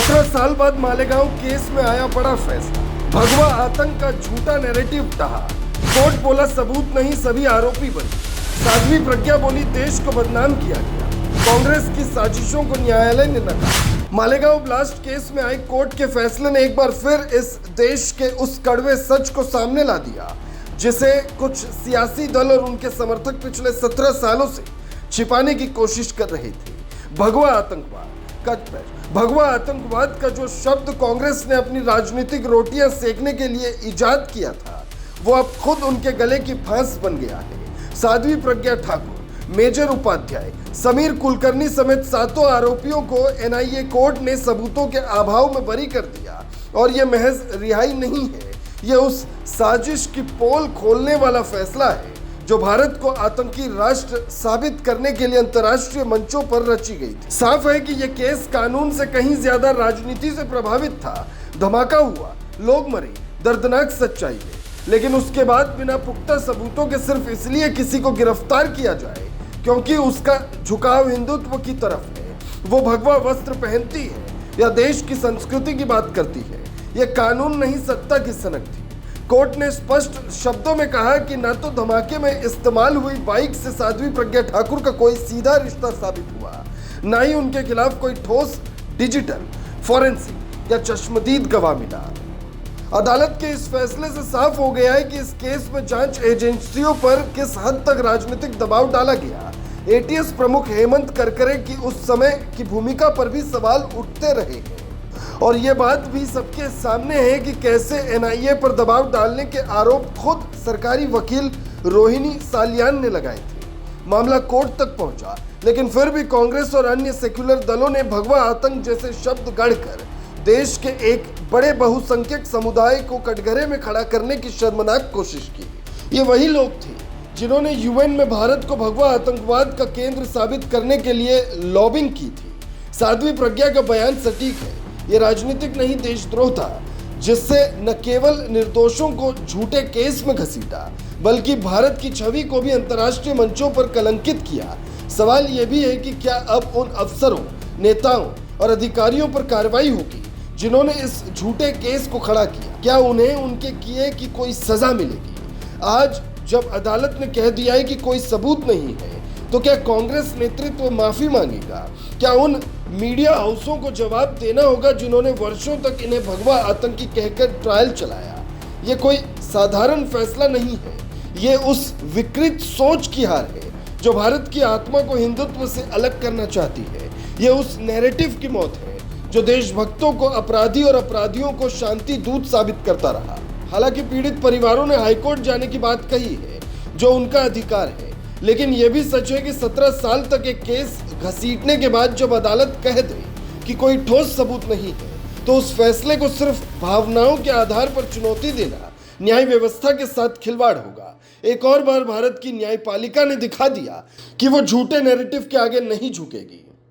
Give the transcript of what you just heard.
17 साल बाद मालेगांव केस में आया बड़ा फैसला। भगवा आतंक का झूठा नैरेटिव टहा। कोर्ट बोला सबूत नहीं, सभी आरोपी बने। साध्वी प्रज्ञा बोली देश को बदनाम किया गया। कांग्रेस की साजिशों को न्यायालय ने नकारा। मालेगांव ब्लास्ट केस में आई कोर्ट के फैसले ने एक बार फिर इस देश के उस कड़वे सच को सामने ला दिया जिसे कुछ सियासी दल और उनके समर्थक पिछले 17 सालों से छिपाने की कोशिश कर रहे थे। भगवा आतंकवाद का जो शब्द कांग्रेस ने अपनी राजनीतिक रोटियां सेकने के लिए इजाद किया था, वो अब खुद उनके गले की फांस बन गया है। साध्वी प्रज्ञा ठाकुर, मेजर उपाध्याय, समीर कुलकर्णी समेत 7 आरोपियों को एनआईए कोर्ट ने सबूतों के अभाव में बरी कर दिया। और यह महज रिहाई नहीं है, यह उस साजिश की पोल खोलने वाला फैसला है जो भारत को आतंकी राष्ट्र साबित करने के लिए अंतर्राष्ट्रीय मंचों पर रची गई थी। साफ है कि यह केस कानून से कहीं ज्यादा राजनीति से प्रभावित था। धमाका हुआ, लोग मरे, दर्दनाक सच्चाई है, लेकिन उसके बाद बिना पुख्ता सबूतों के सिर्फ इसलिए किसी को गिरफ्तार किया जाए क्योंकि उसका झुकाव हिंदुत्व की तरफ है, वो भगवा वस्त्र पहनती है या देश की संस्कृति की बात करती है, यह कानून नहीं सत्ता की सनक थी। कोर्ट ने स्पष्ट शब्दों में कहा कि न तो धमाके में इस्तेमाल हुई बाइक से साध्वी प्रज्ञा ठाकुर का कोई सीधा रिश्ता साबित हुआ, न ही उनके खिलाफ कोई ठोस डिजिटल, फॉरेंसिक या चश्मदीद गवाह मिला। अदालत के इस फैसले से साफ हो गया है कि इस केस में जांच एजेंसियों पर किस हद तक राजनीतिक दबाव डाला गया। एटीएस प्रमुख हेमंत करकरे की उस समय की भूमिका पर भी सवाल उठते रहे हैं और ये बात भी सबके सामने है कि कैसे एनआईए पर दबाव डालने के आरोप खुद सरकारी वकील रोहिणी सालियान ने लगाए थे। मामला कोर्ट तक पहुंचा, लेकिन फिर भी कांग्रेस और अन्य सेक्युलर दलों ने भगवा आतंक जैसे शब्द गढ़कर देश के एक बड़े बहुसंख्यक समुदाय को कटघरे में खड़ा करने की शर्मनाक कोशिश की। ये वही लोग थे जिन्होंने यूएन में भारत को भगवा आतंकवाद का केंद्र साबित करने के लिए लॉबिंग की थी। साध्वी प्रज्ञा का बयान सटीक है, ये राजनीतिक नहीं देशद्रोह था, जिससे न केवल निर्दोषों को झूठे केस में घसीटा बल्कि भारत की छवि को भी अंतर्राष्ट्रीय मंचों पर कलंकित किया। सवाल यह भी है कि क्या अब उन अफसरों, नेताओं और अधिकारियों पर कार्रवाई होगी जिन्होंने इस झूठे केस को खड़ा किया? क्या उन्हें उनके किए की कोई सजा मिलेगी? आज जब अदालत ने कह दिया है कि कोई सबूत नहीं है, तो क्या कांग्रेस नेतृत्व माफी मांगेगा? क्या उन मीडिया हाउसों को जवाब देना होगा जिन्होंने वर्षों तक इन्हें भगवा आतंकी कहकर ट्रायल चलाया? ये कोई साधारण फैसला नहीं है, ये उस विकृत सोच की हार है जो भारत की आत्मा को हिंदुत्व से अलग करना चाहती है। ये उस नैरेटिव की मौत है जो देशभक्तों को अपराधी और अपराधियों को शांति दूत साबित करता रहा। हालांकि पीड़ित परिवारों ने हाईकोर्ट जाने की बात कही है, जो उनका अधिकार है, लेकिन यह भी सच है कि 17 साल तक एक केस घसीटने के बाद जब अदालत कह दे कि कोई ठोस सबूत नहीं है, तो उस फैसले को सिर्फ भावनाओं के आधार पर चुनौती देना न्याय व्यवस्था के साथ खिलवाड़ होगा। एक और बार भारत की न्यायपालिका ने दिखा दिया कि वो झूठे नैरेटिव के आगे नहीं झुकेगी।